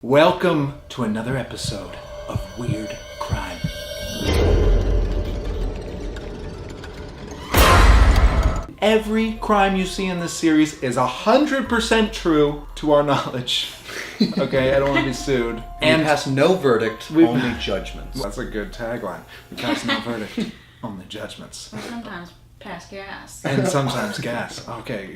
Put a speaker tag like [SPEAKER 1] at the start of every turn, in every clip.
[SPEAKER 1] Welcome to another episode of Weird Crime. Every crime you see in this series is 100% true to our knowledge. Okay, I don't want to be sued.
[SPEAKER 2] And we pass no verdict, only judgments.
[SPEAKER 1] That's a good tagline. We pass no verdict, only judgments.
[SPEAKER 3] Sometimes pass gas.
[SPEAKER 1] And sometimes gas. Okay,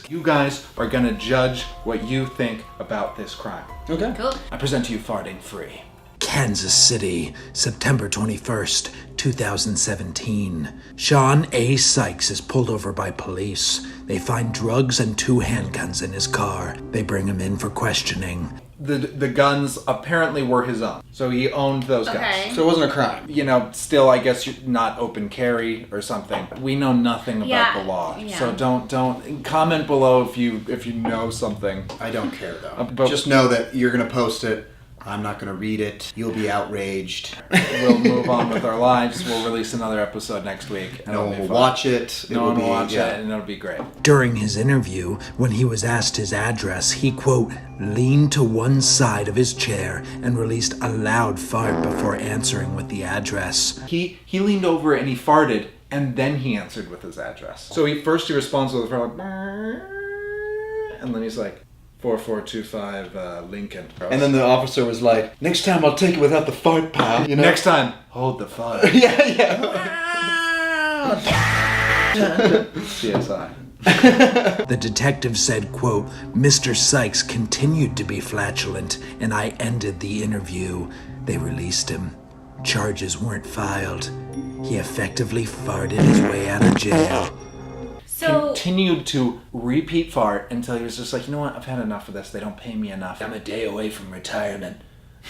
[SPEAKER 1] you guys are gonna judge what you think about this crime.
[SPEAKER 2] Okay.
[SPEAKER 3] Cool.
[SPEAKER 1] I present to you Farting Free.
[SPEAKER 4] Kansas City, September 21st, 2017. Sean A. Sykes is pulled over by police. They find drugs and 2 handguns in his car. They bring him in for questioning.
[SPEAKER 1] The guns apparently were his own. So he owned those
[SPEAKER 3] Okay.
[SPEAKER 1] guns.
[SPEAKER 2] So it wasn't a crime.
[SPEAKER 1] You know, still, I guess you're not open carry or something. We know nothing about the law.
[SPEAKER 3] Yeah.
[SPEAKER 1] So don't comment below if you know something.
[SPEAKER 2] I don't care though.
[SPEAKER 1] But-
[SPEAKER 2] Just know that you're gonna post it. I'm not gonna read it. You'll be outraged.
[SPEAKER 1] We'll move on with our lives. We'll release another episode next week. and
[SPEAKER 2] No
[SPEAKER 1] it'll
[SPEAKER 2] one
[SPEAKER 1] be
[SPEAKER 2] will
[SPEAKER 1] fun.
[SPEAKER 2] watch it.
[SPEAKER 1] No one will watch
[SPEAKER 2] yeah.
[SPEAKER 1] it, and it'll be great.
[SPEAKER 4] During his interview, when he was asked his address, he, quote, leaned to one side of his chair and released a loud fart before answering with the address.
[SPEAKER 1] He leaned over and he farted, and then he answered with his address. So he responds with a fart, like, and then he's like, 4425 Lincoln.
[SPEAKER 2] And then the officer was like, "Next time I'll take it without the fart, pal." You know?
[SPEAKER 1] Next time, hold the fart.
[SPEAKER 2] yeah.
[SPEAKER 1] CSI.
[SPEAKER 4] The detective said, quote, Mr. Sykes continued to be flatulent, and I ended the interview. They released him. Charges weren't filed. He effectively farted his way out of jail.
[SPEAKER 3] So,
[SPEAKER 1] Continued to repeat fart until he was just like, you know what, I've had enough of this. They don't pay me enough. I'm a day away from retirement.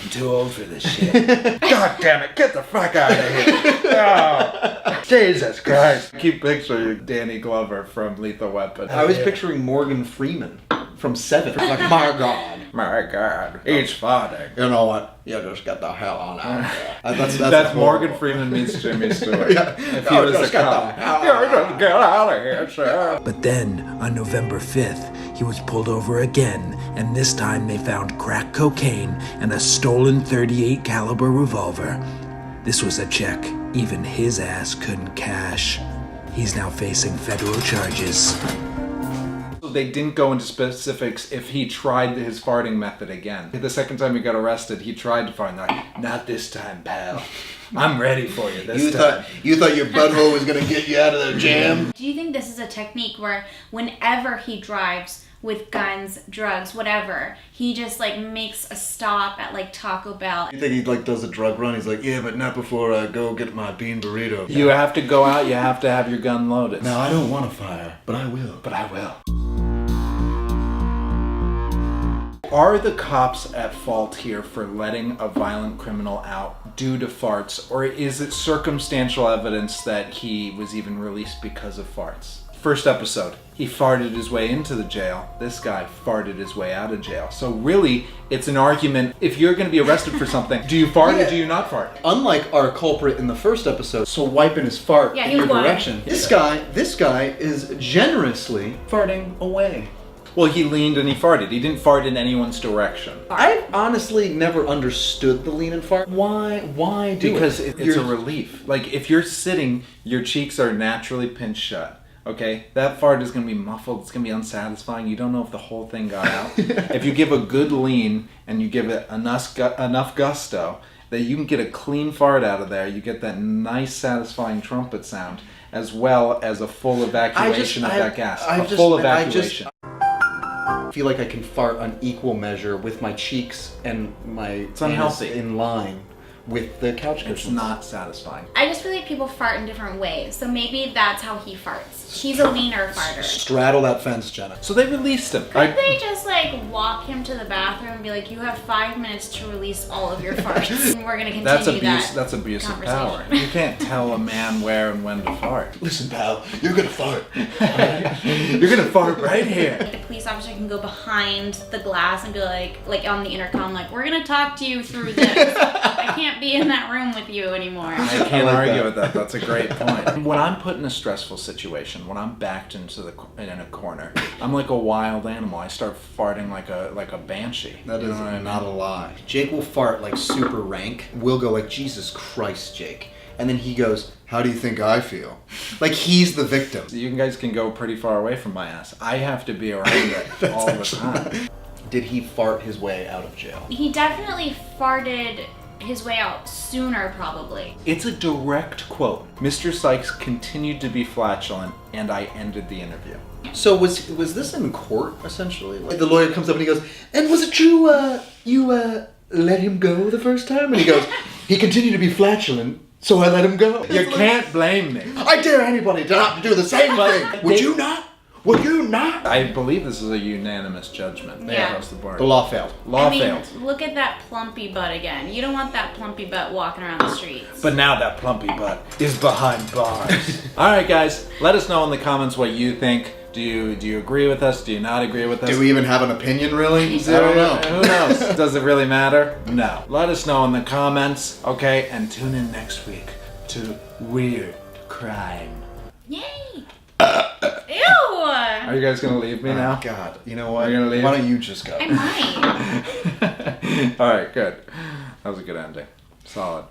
[SPEAKER 1] I'm too old for this shit. God damn it, get the fuck out of here. Oh, Jesus Christ. Keep picturing Danny Glover from Lethal Weapon.
[SPEAKER 2] I was picturing Morgan Freeman from Seven. Like, my God.
[SPEAKER 1] My God, he's farting.
[SPEAKER 2] You know what? You just get the hell on out of there.
[SPEAKER 1] That's Morgan Freeman meets Jimmy Stewart.
[SPEAKER 2] Yeah.
[SPEAKER 1] If he was a cop. Just get out of here, sir.
[SPEAKER 4] But then, on November 5th, he was pulled over again, and this time they found crack cocaine and a stolen .38 caliber revolver. This was a check even his ass couldn't cash. He's now facing federal charges.
[SPEAKER 1] They didn't go into specifics if he tried his farting method again. The second time he got arrested, he tried to fart. Like, not this time, pal. I'm ready for you this time.
[SPEAKER 2] You thought your butthole was gonna get you out of the jam?
[SPEAKER 3] do you think this is a technique where whenever he drives with guns, drugs, whatever, he just like makes a stop at like Taco Bell?
[SPEAKER 2] You think he like does a drug run? He's like, yeah, but not before I go get my bean burrito.
[SPEAKER 1] You have to go out, you have to have your gun loaded.
[SPEAKER 2] Now I don't want to fire, but I will.
[SPEAKER 1] But I will. Are the cops at fault here for letting a violent criminal out due to farts, or is it circumstantial evidence that he was even released because of farts? First episode, he farted his way into the jail. This guy farted his way out of jail. So really, it's an argument. If you're going to be arrested for something, do you fart or do you not fart?
[SPEAKER 2] Unlike our culprit in the first episode, so wiping his fart
[SPEAKER 3] Yeah,
[SPEAKER 2] in
[SPEAKER 3] he
[SPEAKER 2] your
[SPEAKER 3] was
[SPEAKER 2] direction. This guy is generously farting away.
[SPEAKER 1] Well, he leaned and he farted. He didn't fart in anyone's direction.
[SPEAKER 2] I've honestly never understood the lean and fart. Why do
[SPEAKER 1] Because
[SPEAKER 2] it?
[SPEAKER 1] it's a relief. Like, if you're sitting, your cheeks are naturally pinched shut. Okay? That fart is going to be muffled. It's going to be unsatisfying. You don't know if the whole thing got out. If you give a good lean and you give it enough gusto, that you can get a clean fart out of there. You get that nice, satisfying trumpet sound, as well as a full evacuation of that gas. Full evacuation.
[SPEAKER 2] I feel like I can fart on equal measure with my cheeks and my anus
[SPEAKER 1] unhealthy.
[SPEAKER 2] in line with the couch cushions.
[SPEAKER 1] It's not satisfying.
[SPEAKER 3] I just feel like people fart in different ways, so maybe that's how he farts. He's a leaner farter.
[SPEAKER 2] Straddle that fence, Jenna.
[SPEAKER 1] So they released him.
[SPEAKER 3] Could they just like walk him to the bathroom and be like, you have 5 minutes to release all of your farts, and we're gonna continue
[SPEAKER 1] That's abuse of power. You can't tell a man where and when to fart.
[SPEAKER 2] Listen, pal, you're gonna fart.
[SPEAKER 1] You're gonna fart right here.
[SPEAKER 3] The police officer can go behind the glass and be like on the intercom, like, we're gonna talk to you through this. Like, can't be in that room with you anymore.
[SPEAKER 1] I can't
[SPEAKER 2] like
[SPEAKER 1] argue
[SPEAKER 2] that.
[SPEAKER 1] with that. That's a great point. When I'm put in a stressful situation, when I'm backed in a corner, I'm like a wild animal. I start farting like a banshee.
[SPEAKER 2] That
[SPEAKER 1] You
[SPEAKER 2] is
[SPEAKER 1] know what I mean?
[SPEAKER 2] not a lie. Jake will fart like super rank. We'll go like, Jesus Christ, Jake. And then he goes, how do you think I feel? Like he's the victim.
[SPEAKER 1] You guys can go pretty far away from my ass. I have to be around it all the time.
[SPEAKER 2] Did he fart his way out of jail?
[SPEAKER 3] He definitely farted his way out sooner, probably.
[SPEAKER 1] It's a direct quote. Mr. Sykes continued to be flatulent, and I ended the interview.
[SPEAKER 2] So was this in court, essentially? Like the lawyer comes up and he goes, and was it true you let him go the first time? And he goes, he continued to be flatulent, so I let him go.
[SPEAKER 1] You can't blame me.
[SPEAKER 2] I dare anybody to not do the same thing. Would you not? Would you not?
[SPEAKER 1] I believe this is a unanimous judgment
[SPEAKER 3] Yeah.
[SPEAKER 1] across the board.
[SPEAKER 2] The law failed.
[SPEAKER 1] Law
[SPEAKER 3] I mean,
[SPEAKER 1] failed.
[SPEAKER 3] look at that plumpy butt again. You don't want that plumpy butt walking around the streets.
[SPEAKER 1] But now that plumpy butt is behind bars. All right, guys, let us know in the comments what you think. Do you agree with us? Do you not agree with us?
[SPEAKER 2] Do we even have an opinion, really? I don't know.
[SPEAKER 1] Who knows? Does it really matter? No. Let us know in the comments, okay? And tune in next week to Weird Crime.
[SPEAKER 3] Yay! Ew!
[SPEAKER 1] Are you guys gonna leave me now?
[SPEAKER 2] Oh, God, you know what?
[SPEAKER 1] Are you gonna leave?
[SPEAKER 2] Why don't you just go?
[SPEAKER 3] I might.
[SPEAKER 1] All right, good. That was a good ending. Solid.